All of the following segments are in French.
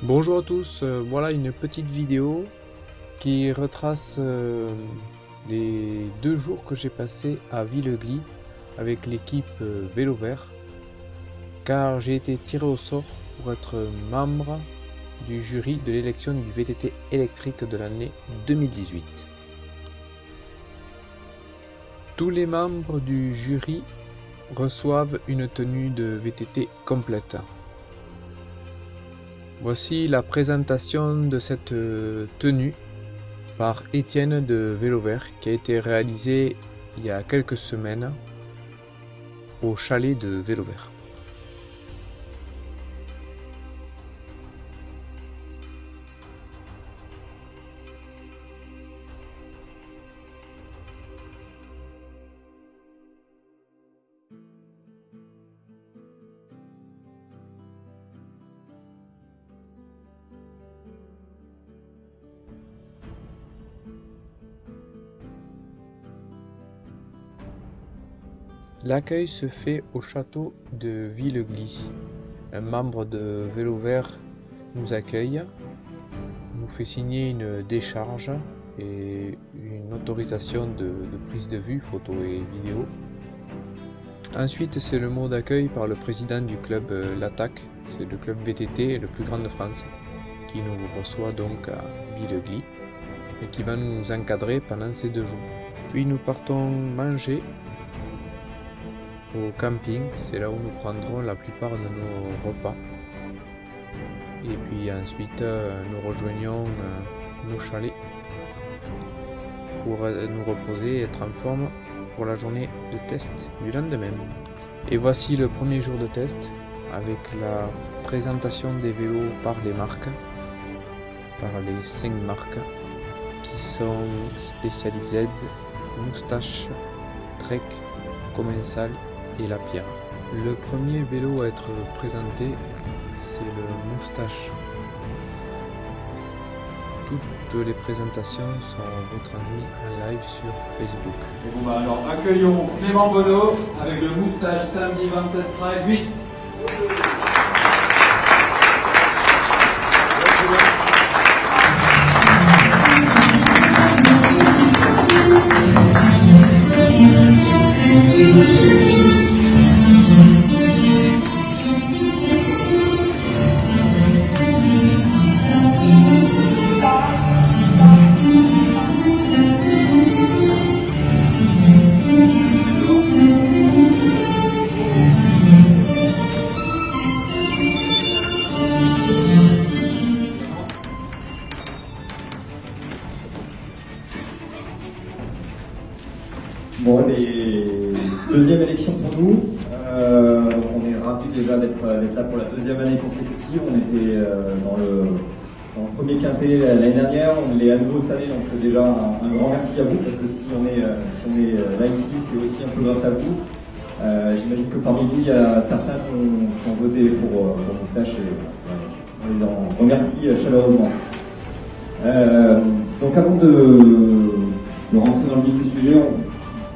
Bonjour à tous, voilà une petite vidéo qui retrace les 2 jours que j'ai passés à Villegly avec l'équipe Vélo Vert, car j'ai été tiré au sort pour être membre du jury de l'élection du VTT électrique de l'année 2018. Tous les membres du jury reçoivent une tenue de VTT complète. Voici la présentation de cette tenue par Étienne de Vélo Vert qui a été réalisée il y a quelques semaines au chalet de Vélo Vert. L'accueil se fait au château de Villegly. Un membre de Vélo Vert nous accueille, nous fait signer une décharge et une autorisation de prise de vue, photo et vidéo. Ensuite, c'est le mot d'accueil par le président du club L'Attaque, c'est le club VTT le plus grand de France, qui nous reçoit donc à Villegly et qui va nous encadrer pendant ces 2 jours. Puis nous partons manger au camping, c'est là où nous prendrons la plupart de nos repas. Et puis ensuite nous rejoignons nos chalets pour nous reposer et être en forme pour la journée de test du lendemain. Et voici le premier jour de test avec la présentation des vélos par les marques, par les 5 marques qui sont Specialized, Moustache, Trek, Commensal et La Pierre. Le premier vélo à être présenté, c'est le Moustache. Toutes les présentations sont retransmises en live sur Facebook. Et bon bah alors accueillons Clément Bonneau avec le Moustache samedi 27 mai 8. Bon, deuxième élection pour nous. On est ravis déjà d'être là pour la deuxième année consécutive. On était dans le premier quintet l'année dernière, on l'est à nouveau cette année, donc déjà un grand merci à vous, parce que si on est là ici, c'est aussi un peu grâce à vous. J'imagine que parmi vous, il y a certains qui ont voté pour Moustache, et on les en remercie chaleureusement. Donc avant de rentrer dans le vif du sujet,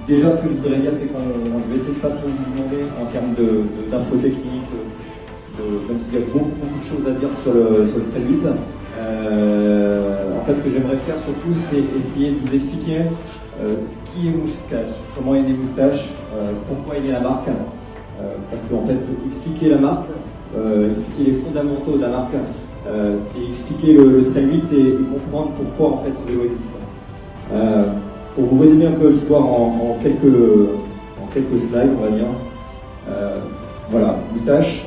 déjà, ce que je voudrais dire, c'est qu'on va essayer de pas trop vous demander en termes d'info technique, même s'il y a beaucoup de choses à dire sur le trail 8. En fait, ce que j'aimerais faire surtout, c'est essayer de vous expliquer qui est Moustache, comment est né Moustache, pourquoi il est la marque. Parce qu'en fait, expliquer la marque, expliquer les fondamentaux de la marque, c'est expliquer le trail 8 et comprendre pourquoi en fait ce vélo existe. Pour vous résumer un peu l'histoire en quelques slides, on va dire. Voilà, Moustache,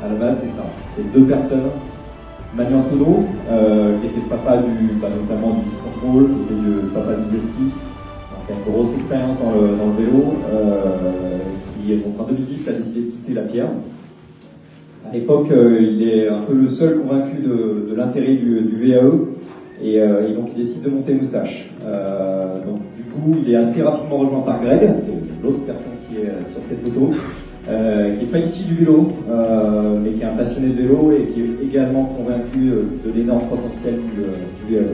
à la base, c'est ça. C'est 2 personnes. Manu Antonio, qui était le papa notamment du contrôle, qui était le papa du Zestis, donc qui a une grosse expérience dans le vélo, qui donc, en 2010 a décidé de quitter La Pierre. À l'époque, il est un peu le seul convaincu de l'intérêt du VAE. Et donc il décide de monter Moustache. Donc du coup il est assez rapidement rejoint par Greg, l'autre personne qui est sur cette photo, qui n'est pas issu du vélo, mais qui est un passionné de vélo et qui est également convaincu de l'énorme potentiel du vélo.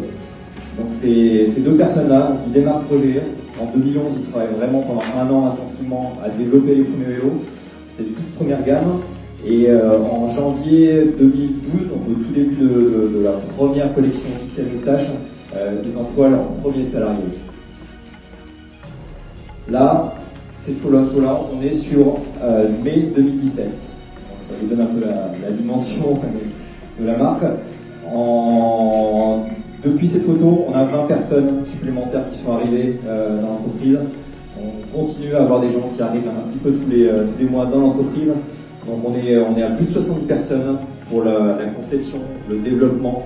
Donc ces 2 personnes-là, ils démarrent ce projet. En 2011, ils travaillent vraiment pendant 1 an intensivement à développer les premiers vélos. C'est une toute première gamme. Et en janvier 2012, donc au tout début de la première collection officielle Moustache, ils en soient leur premier salarié. Là, cette photo-là, on est sur mai 2017. Donc, ça vous donne un peu la dimension de la marque. Depuis cette photo, on a 20 personnes supplémentaires qui sont arrivées dans l'entreprise. On continue à avoir des gens qui arrivent un petit peu tous les mois dans l'entreprise. Donc on est à plus de 60 personnes pour la conception, le développement,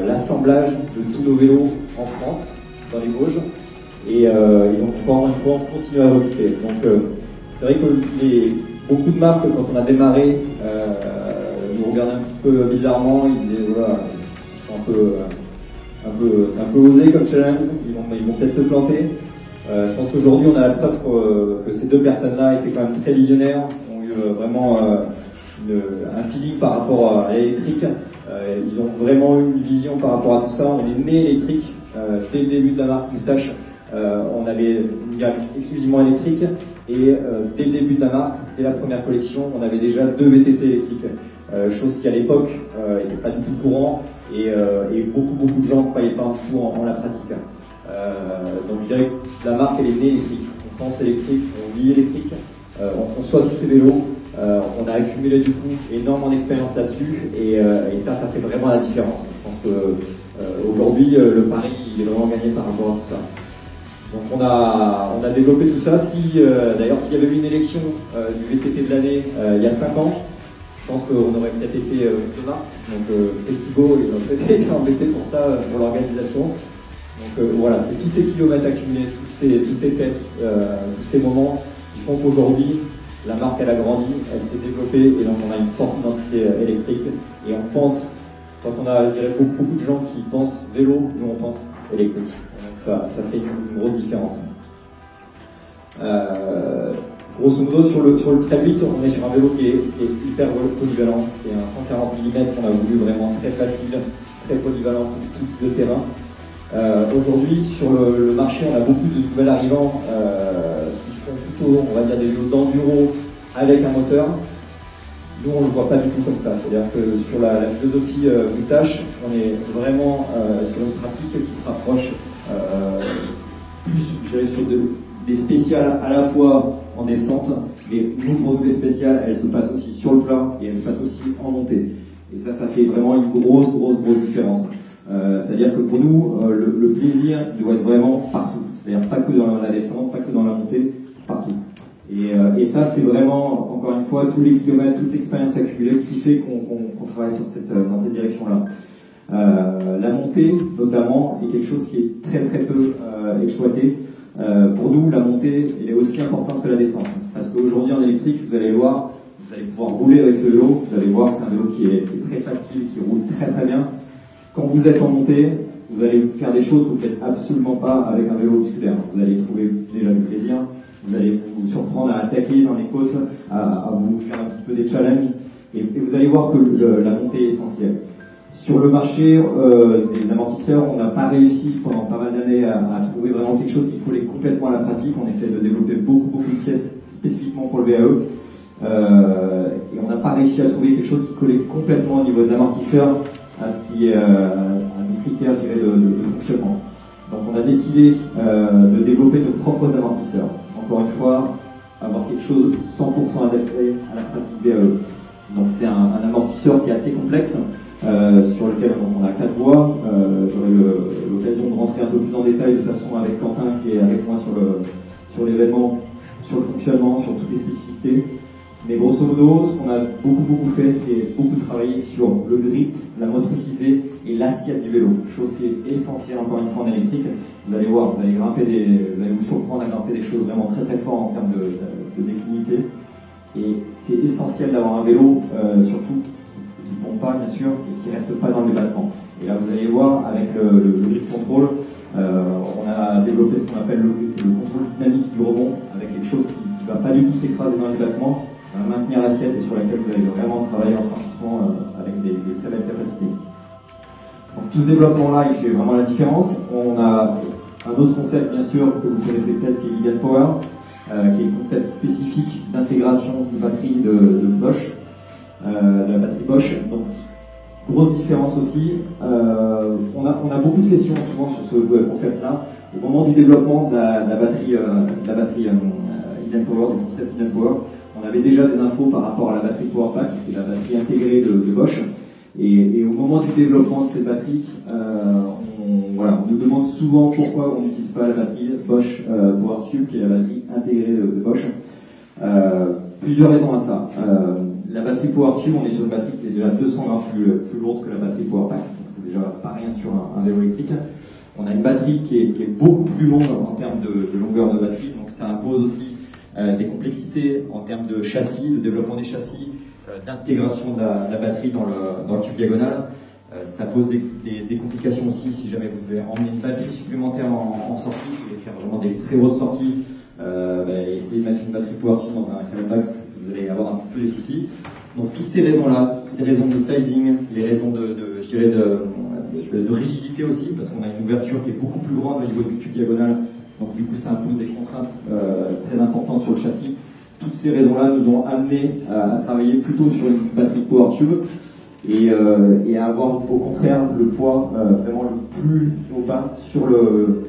l'assemblage de tous nos vélos en France, dans les Vosges. Et donc encore une fois, on continue à recruter. Donc c'est vrai que beaucoup de marques, quand on a démarré, nous regardaient un petit peu bizarrement. Ils disaient voilà, ils sont un peu osés comme challenge, ils vont peut-être se planter. Je pense qu'aujourd'hui on a la preuve que ces deux personnes-là étaient quand même très visionnaires, ont eu vraiment un feeling par rapport à l'électrique. Ils ont vraiment eu une vision par rapport à tout ça. On est né électrique dès le début de la marque Moustache. On avait une gamme exclusivement électrique et dès le début de la marque, dès la première collection, on avait déjà 2 VTT électriques, chose qui à l'époque n'était pas du tout courant et beaucoup de gens ne croyaient pas du tout en la pratique. Donc je dirais que la marque elle est née électrique, on pense électrique, on vit électrique, on conçoit tous ces vélos, on a accumulé du coup énormément d'expérience là-dessus et ça fait vraiment la différence. Je pense que aujourd'hui le pari il est vraiment gagné par rapport à tout ça. Donc on a développé tout ça. D'ailleurs s'il y avait eu une élection du VTT de l'année il y a 5 ans, je pense qu'on aurait peut-être été Thomas. Donc Thibaut il aurait peut-être été embêté pour ça, pour l'organisation. Donc voilà, c'est tous ces kilomètres accumulés, tous ces tests, tous ces moments qui font qu'aujourd'hui la marque elle a grandi, elle s'est développée et donc on a une forte identité électrique et on pense, quand on a je dirais, beaucoup de gens qui pensent vélo, nous on pense électrique. Donc ça fait une grosse différence. Grosso modo sur le très vite, on est sur un vélo qui est hyper polyvalent, qui est un 140 mm qu'on a voulu vraiment très facile, très polyvalent pour tout type de terrain. Aujourd'hui, sur le marché, on a beaucoup de nouveaux arrivants qui font plutôt, on va dire, des vélos d'enduro avec un moteur. Nous, on ne le voit pas du tout comme ça. C'est-à-dire que sur la philosophie Moustache, on est vraiment sur une pratique qui se rapproche plus, je dirais, sur des spéciales à la fois en descente, mais nous, pour nous, les spéciales, elles se passent aussi sur le plat et elles se passent aussi en montée. Et ça fait vraiment une grosse différence. C'est-à-dire que pour nous, le plaisir il doit être vraiment partout. C'est-à-dire pas que dans la descente, pas que dans la montée, partout. Et ça, c'est vraiment, encore une fois, tous les kilomètres, toute l'expérience accumulée qui fait qu'on travaille dans cette direction-là. La montée, notamment, est quelque chose qui est très peu exploité. Pour nous, la montée, elle est aussi importante que la descente. Parce qu'aujourd'hui, en électrique, vous allez voir, vous allez pouvoir rouler avec ce vélo, vous allez voir que c'est un vélo qui est très facile, qui roule très bien. Quand vous êtes en montée, vous allez faire des choses que vous ne faites absolument pas avec un vélo musculaire. Vous allez trouver déjà du plaisir, vous allez vous surprendre à attaquer dans les côtes, à vous faire un petit peu des challenges, et vous allez voir que la montée est essentielle. Sur le marché des amortisseurs, on n'a pas réussi pendant pas mal d'années à trouver vraiment quelque chose qui collait complètement à la pratique. On essaie de développer beaucoup de pièces spécifiquement pour le VAE, et on n'a pas réussi à trouver quelque chose qui collait complètement au niveau des amortisseurs à nos critères de fonctionnement. Donc on a décidé de développer nos propres amortisseurs. Encore une fois, avoir quelque chose 100% adapté à la pratique VAE. Donc c'est un amortisseur qui est assez complexe, sur lequel on a 4 voies. J'aurai l'occasion de rentrer un peu plus en détail de toute façon avec Quentin qui est avec moi sur l'événement, sur le fonctionnement, sur toutes les spécificités. Mais grosso modo, ce qu'on a beaucoup fait, c'est beaucoup travailler sur le grip, la motricité et l'assiette du vélo. Chose qui est essentielle encore une fois en électrique. Vous allez voir, vous allez vous surprendre à grimper des choses vraiment très fortes en termes de déclinité. Et c'est essentiel d'avoir un vélo, surtout qui ne pompe pas bien sûr, et qui ne reste pas dans le débattement. Et là vous allez voir, avec le grip control, on a développé ce qu'on appelle le contrôle dynamique du rebond, avec quelque chose qui ne va pas du tout s'écraser dans le débattement, maintenir l'assiette et sur laquelle vous allez vraiment travailler en franchissement avec des très belles capacités. Donc tout ce développement-là, il fait vraiment la différence. On a un autre concept, bien sûr, que vous connaissez peut-être, qui est Giga Power, qui est le concept spécifique d'intégration de batterie de Bosch. de la batterie Bosch. Donc, grosse différence aussi. On a beaucoup de questions souvent sur ce concept-là. Au moment du développement de la batterie Hidden Power, du concept Hidden Power, on avait déjà des infos par rapport à la batterie Powerpack, qui est la batterie intégrée de Bosch. Et au moment du développement de cette batterie, on nous demande souvent pourquoi on n'utilise pas la batterie Bosch PowerCube, qui est la batterie intégrée de Bosch. Plusieurs raisons à ça. La batterie PowerCube, on est sur une batterie qui est déjà 200 grammes plus lourde que la batterie Powerpack, donc c'est déjà pas rien sur un vélo électrique. On a une batterie qui est beaucoup plus longue en termes de longueur de batterie, donc ça impose aussi des complexités en termes de châssis, de développement des châssis, d'intégration de la batterie dans le tube diagonal. Ça pose des complications aussi si jamais vous devez emmener une batterie supplémentaire en sortie, vous voulez faire vraiment des très grosses sorties, essayer de mettre une batterie PowerCube dans un camelback, vous allez avoir un peu des soucis. Donc toutes ces raisons-là, les raisons de sizing, les raisons de rigidité aussi, parce qu'on a une ouverture qui est beaucoup plus grande au niveau du tube diagonal, donc du coup ça impose des contraintes très importantes sur le châssis. Toutes ces raisons-là nous ont amené à travailler plutôt sur une batterie PowerCube et à avoir au contraire le poids vraiment le plus bas sur le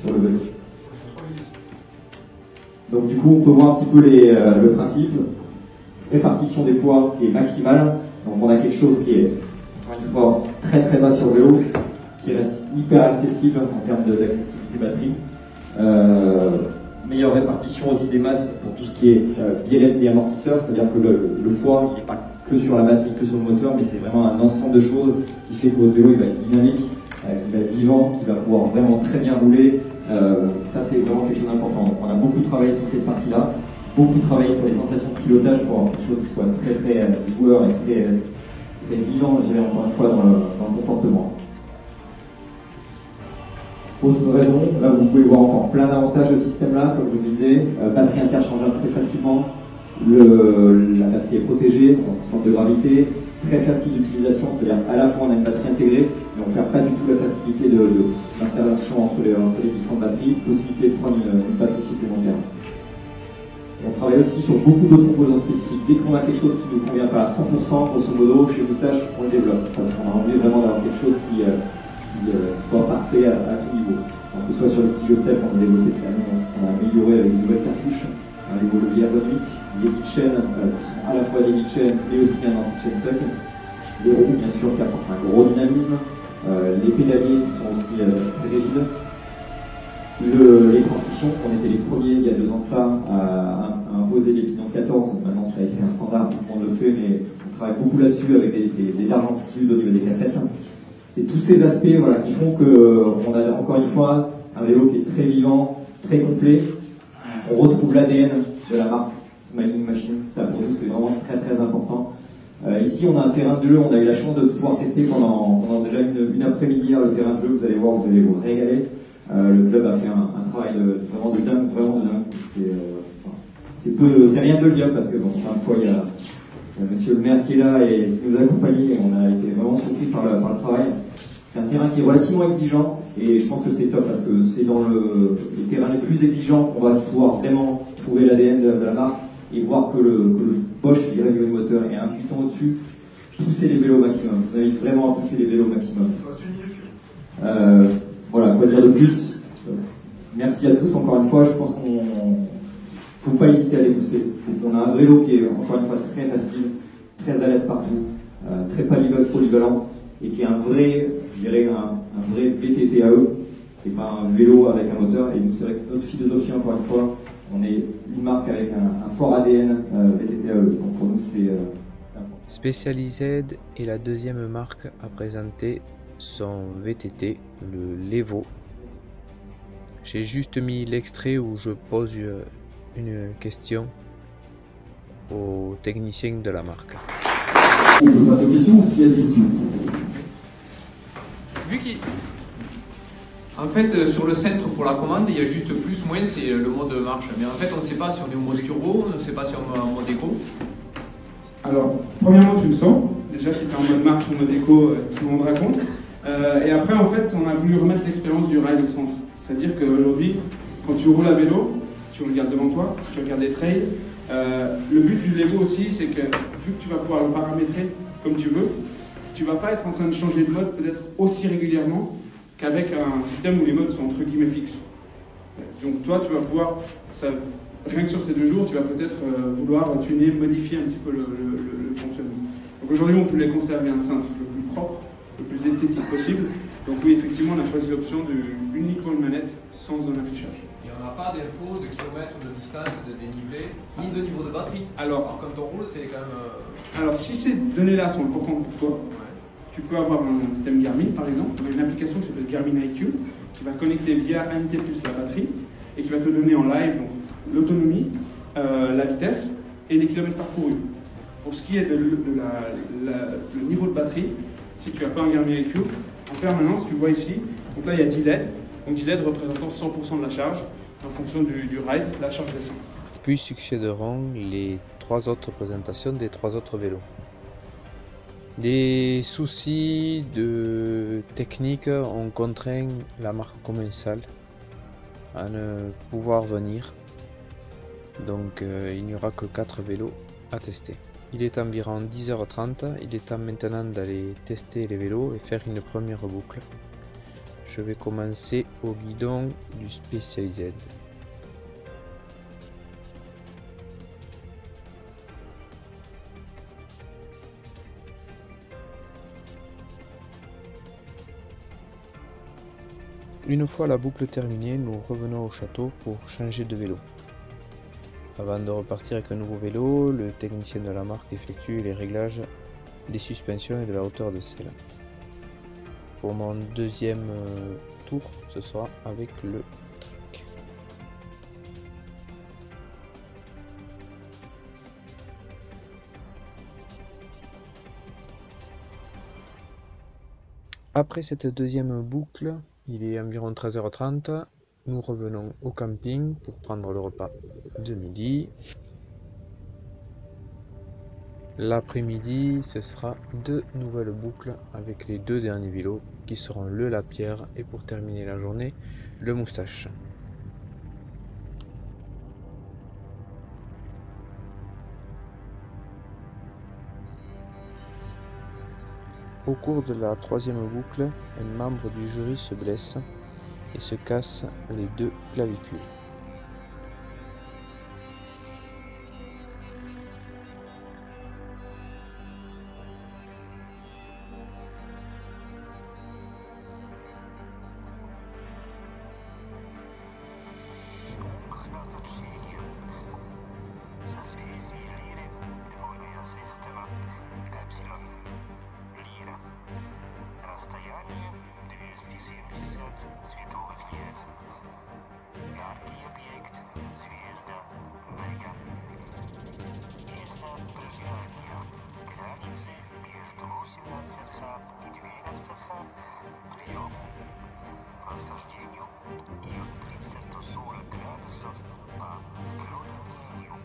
vélo. Donc du coup on peut voir un petit peu le principe, répartition des poids qui est maximale. Donc on a quelque chose qui est une fois très très bas sur le vélo, qui reste hyper accessible en termes d'accessibilité batterie. Meilleure répartition aussi des masses pour tout ce qui est biellette et amortisseur, c'est-à-dire que le poids il n'est pas que sur la batterie, que sur le moteur, mais c'est vraiment un ensemble de choses qui fait que votre vélo il va être dynamique, qui va être vivant, qui va pouvoir vraiment très bien rouler. Ça c'est vraiment quelque chose d'important. Donc on a beaucoup travaillé sur cette partie-là, beaucoup travaillé sur les sensations de pilotage pour avoir quelque chose qui soit très très joueur et très vivant, je dirais encore une fois, dans le comportement. Autre raison, là vous pouvez voir encore plein d'avantages de ce système-là, comme je vous disais, batterie interchangeable très facilement, la batterie est protégée, donc centre de gravité, très facile d'utilisation, c'est-à-dire à la fois on a une batterie intégrée, mais on ne perd pas du tout la facilité d'intervention entre les différentes batteries, possibilité de prendre une batterie supplémentaire. On travaille aussi sur beaucoup d'autres composants spécifiques. Dès qu'on a quelque chose qui ne nous convient pas à 100%, grosso modo, chez Moustache, on le développe, parce qu'on a envie vraiment d'avoir quelque chose qui soit parfait à tout niveau. Donc, que ce soit sur le petit step, on a développé cette année, on a amélioré avec de nouvelles cartouches, les leviers ergonomiques, les chaînes, à la fois des chaînes et aussi un anti-chain tuck, les roues bien sûr qui apportent un gros dynamisme, les pédaliers qui sont aussi très rigides, les transmissions, on était les premiers il y a 2 ans de ça à imposer les pistons 14, maintenant ça a été un standard, tout le monde le fait, mais on travaille beaucoup là-dessus avec des argentitudes au niveau des cassettes. C'est tous ces aspects qui font qu'on a encore une fois un vélo qui est très vivant, très complet. On retrouve l'ADN de la marque Smiling Machine, ça pour nous c'est vraiment très très important. Ici on a un terrain de jeu, on a eu la chance de pouvoir tester pendant déjà une après-midi le terrain de jeu, vous allez voir, vous allez vous régaler. Le club a fait un travail vraiment de dingue. C'est rien de le dire parce que une fois il y a monsieur le maire qui est là et qui nous a accompagnés, on a été vraiment surpris par le travail. C'est un terrain qui est relativement exigeant et je pense que c'est top parce que c'est dans les terrains les plus exigeants qu'on va pouvoir vraiment trouver l'ADN de la marque et voir que le Bosch, je dirais, niveau moteur est un piston au-dessus, pousser les vélos au maximum. Vous invite vraiment à pousser les vélos au maximum. Voilà, quoi dire de plus. Merci à tous encore une fois, je pense qu'on ne faut pas hésiter à les pousser. On a un vélo qui est encore une fois très facile, très à l'aise partout, très polyvalent et qui est un vrai, je dirais, un vrai VTT à eux. C'est pas un vélo avec un moteur. Et nous, c'est vrai que notre philosophie, encore une fois, on est une marque avec un fort ADN VTT à eux. Donc pour nous, c'est important. Specialized est la deuxième marque à présenter son VTT, le Levo. J'ai juste mis l'extrait où je pose une question aux techniciens de la marque. On peut passer aux questions, est-ce qu'il y a des questions? En fait, sur le centre pour la commande, il y a juste plus, moins, c'est le mode marche. Mais en fait, on ne sait pas si on est au mode turbo, on ne sait pas si on est en mode éco. Alors, premièrement, tu le sens. Déjà, si tu es en mode marche ou mode éco, tout le monde raconte. Et après, en fait, on a voulu remettre l'expérience du ride au centre. C'est-à-dire qu'aujourd'hui, quand tu roules à vélo, tu regardes devant toi, tu regardes les trails, Le but du Lego aussi, c'est que vu que tu vas pouvoir le paramétrer comme tu veux, tu vas pas être en train de changer de mode peut-être aussi régulièrement qu'avec un système où les modes sont entre guillemets fixes. Donc toi, tu vas pouvoir, rien que sur ces 2 jours, tu vas peut-être vouloir tuner, modifier un petit peu le fonctionnement. Donc aujourd'hui, on voulait conserver un cintre le plus propre, le plus esthétique possible. Donc oui, effectivement, on a choisi l'option de uniquement une manette sans un affichage. Et on n'a pas d'infos de kilomètres de distance, de dénivelé, ni de niveau de batterie. Alors quand on roule, c'est quand même... Alors si ces données-là sont importantes pour toi, Ouais. tu peux avoir un système Garmin par exemple. On a une application qui s'appelle Garmin IQ qui va connecter via NT plus la batterie et qui va te donner en live l'autonomie, la vitesse et les kilomètres parcourus. Pour ce qui est de le niveau de batterie, si tu n'as pas un Garmin IQ, en permanence, tu vois ici, donc là il y a 10 LED, donc 10 LED représentant 100% de la charge, en fonction du ride, la charge descend. Puis succéderont les 3 autres présentations des 3 autres vélos. Des soucis de technique ont contraint la marque Commensal à ne pouvoir venir, donc il n'y aura que 4 vélos à tester. Il est environ 10h30, il est temps maintenant d'aller tester les vélos et faire une première boucle. Je vais commencer au guidon du Specialized. Une fois la boucle terminée, nous revenons au château pour changer de vélo. Avant de repartir avec un nouveau vélo, le technicien de la marque effectue les réglages des suspensions et de la hauteur de selle. Pour mon deuxième tour, ce sera avec le Trek. Après cette deuxième boucle, il est environ 13h30. Nous revenons au camping pour prendre le repas de midi. L'après-midi, ce sera 2 nouvelles boucles avec les 2 derniers vélos qui seront le Lapierre et pour terminer la journée, le Moustache. Au cours de la 3e boucle, un membre du jury se blesse et se casse les 2 clavicules.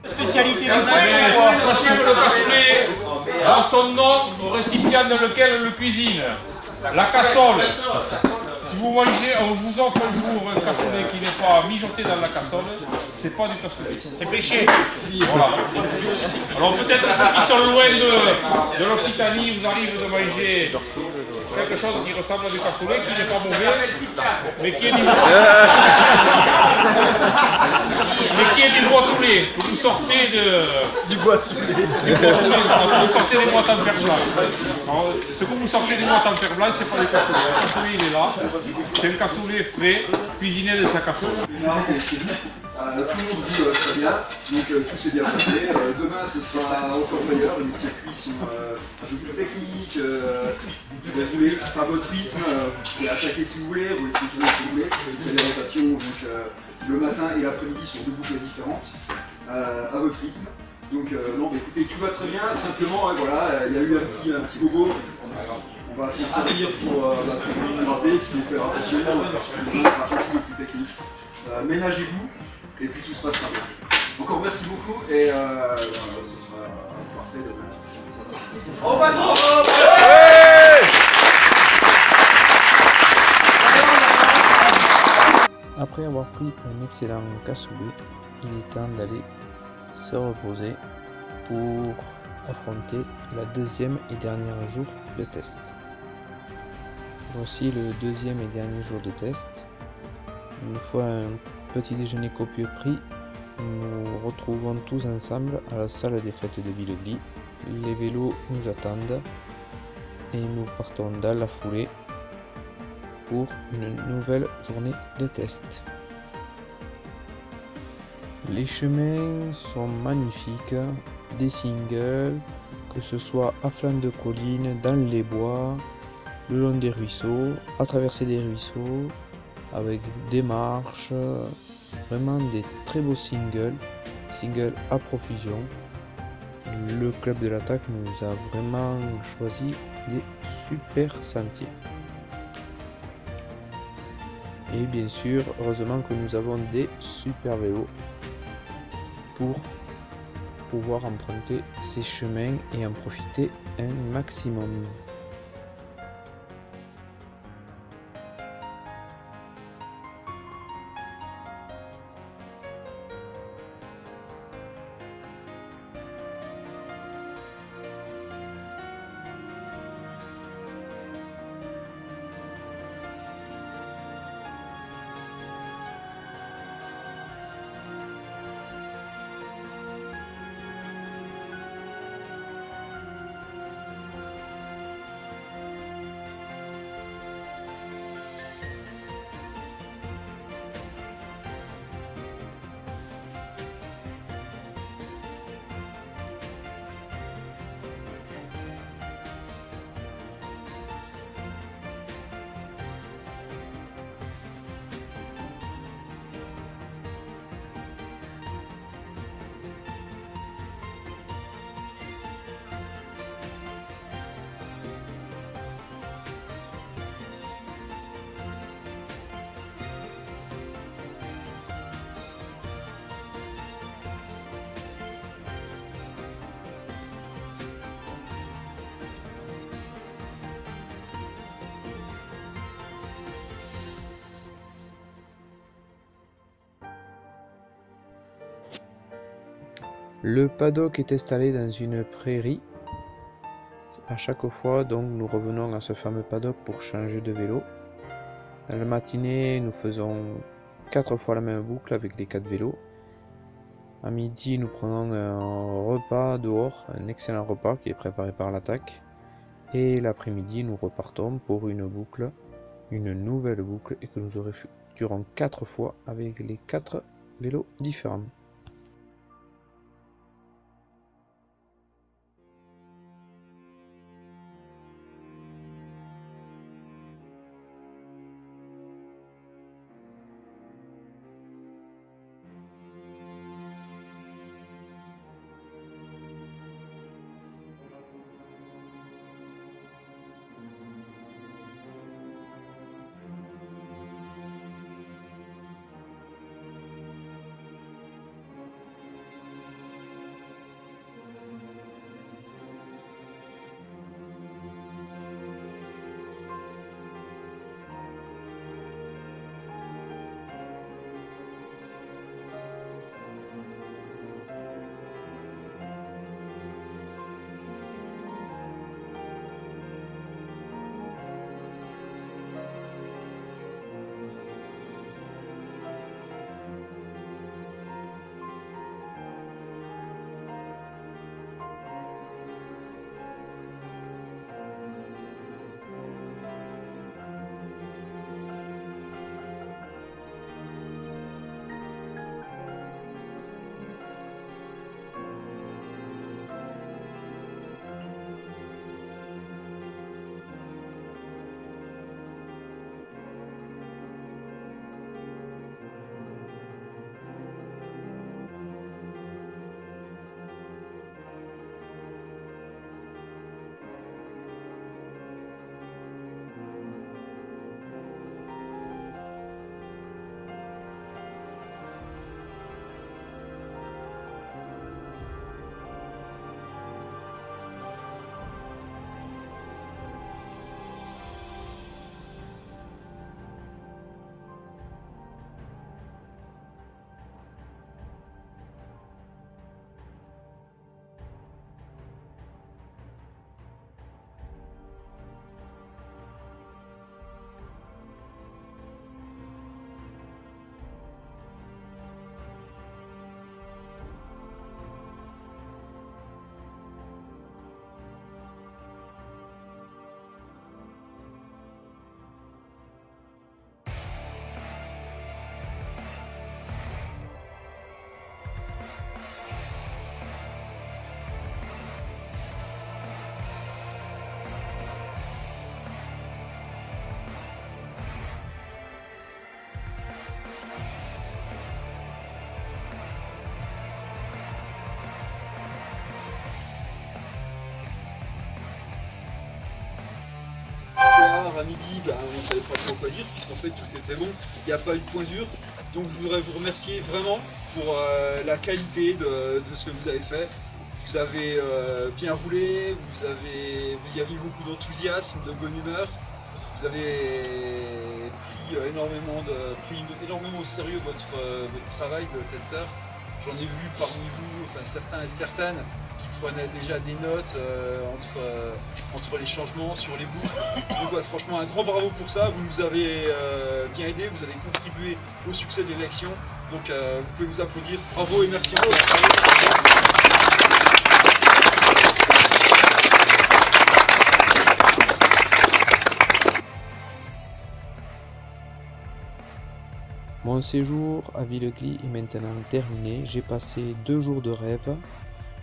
Spécialité du coin. Sachez que le cassoulet a son nom au récipient dans lequel le cuisine. La cassole. Si vous mangez, on vous offre un jour un cassoulet qui n'est pas mijoté dans la cassole, c'est pas du cassoulet. C'est péché. Voilà. Alors peut-être ceux qui sont loin de l'Occitanie, vous arrivez de manger quelque chose qui ressemble à du cassoulet, qui n'est pas mauvais, mais qui est du bois soulé. Vous sortez du bois soulé. Vous sortez des boîtes en fer blanc. Alors, ce que vous sortez des boîtes en fer blanc, c'est pas du cassoulet. Le cassoulet, il est là. C'est un cassoulet frais, cuisiné de sa cassoulet. Tout le monde dit très bien, donc tout s'est bien passé. Demain ce sera au Fort Boyard, les circuits sont un jeu plus technique, vous roulez à votre rythme, vous pouvez attaquer si vous voulez, rouler tranquillement si vous voulez, vous avez des rotations donc, le matin et l'après-midi sur 2 boucles différentes, à votre rythme. Donc non, écoutez, tout va très bien, simplement voilà, il y a eu un petit bobo. On va s'en servir pour vous rappeler qu'il faut faire attention, parce que demain sera un petit peu plus technique. Ménagez-vous. Et puis tout se passera bien. Encore merci beaucoup et ce sera parfait demain. Au patron! Après avoir pris un excellent cassoulet, il est temps d'aller se reposer pour affronter la deuxième et dernier jour de test. Voici le deuxième et dernier jour de test. Une fois un petit déjeuner copieux pris, nous retrouvons tous ensemble à la salle des fêtes de Villegly. Les vélos nous attendent et nous partons dans la foulée pour une nouvelle journée de test. Les chemins sont magnifiques, des singles, que ce soit à flanc de colline, dans les bois, le long des ruisseaux, à traverser des ruisseaux, avec des marches, vraiment des très beaux singles à profusion. Le club de l'attaque nous a vraiment choisi des super sentiers. Et bien sûr, heureusement que nous avons des super vélos pour pouvoir emprunter ces chemins et en profiter un maximum. Le paddock est installé dans une prairie. À chaque fois, donc, nous revenons à ce fameux paddock pour changer de vélo. Dans la matinée, nous faisons 4 fois la même boucle avec les 4 vélos. À midi, nous prenons un repas dehors, un excellent repas qui est préparé par l'attaque. Et l'après-midi, nous repartons pour une boucle, une nouvelle boucle, et que nous effectuerons 4 fois avec les 4 vélos différents. à midi, ben, on ne savait pas trop quoi dire, puisqu'en fait tout était bon, il n'y a pas eu de point dur. Donc je voudrais vous remercier vraiment pour la qualité de ce que vous avez fait. Vous avez bien roulé, vous y avez eu beaucoup d'enthousiasme, de bonne humeur. Vous avez pris énormément au sérieux votre travail de testeur. J'en ai vu parmi vous, enfin, certains et certaines qui prenaient déjà des notes entre les changements sur les boucles. Donc ouais, franchement un grand bravo pour ça, vous nous avez bien aidé, vous avez contribué au succès de l'élection. Donc vous pouvez vous applaudir. Bravo et merci encore. Mon séjour à Villegly est maintenant terminé. J'ai passé 2 jours de rêve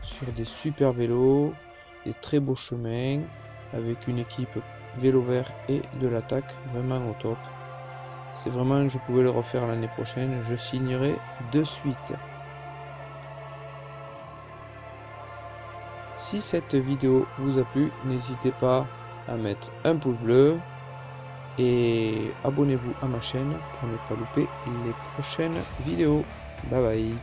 sur des super vélos, des très beaux chemins, avec une équipe vélo vert et de l'attaque vraiment au top. C'est vraiment, je pouvais le refaire l'année prochaine, je signerai de suite. Si cette vidéo vous a plu, n'hésitez pas à mettre un pouce bleu et abonnez-vous à ma chaîne pour ne pas louper les prochaines vidéos. Bye bye.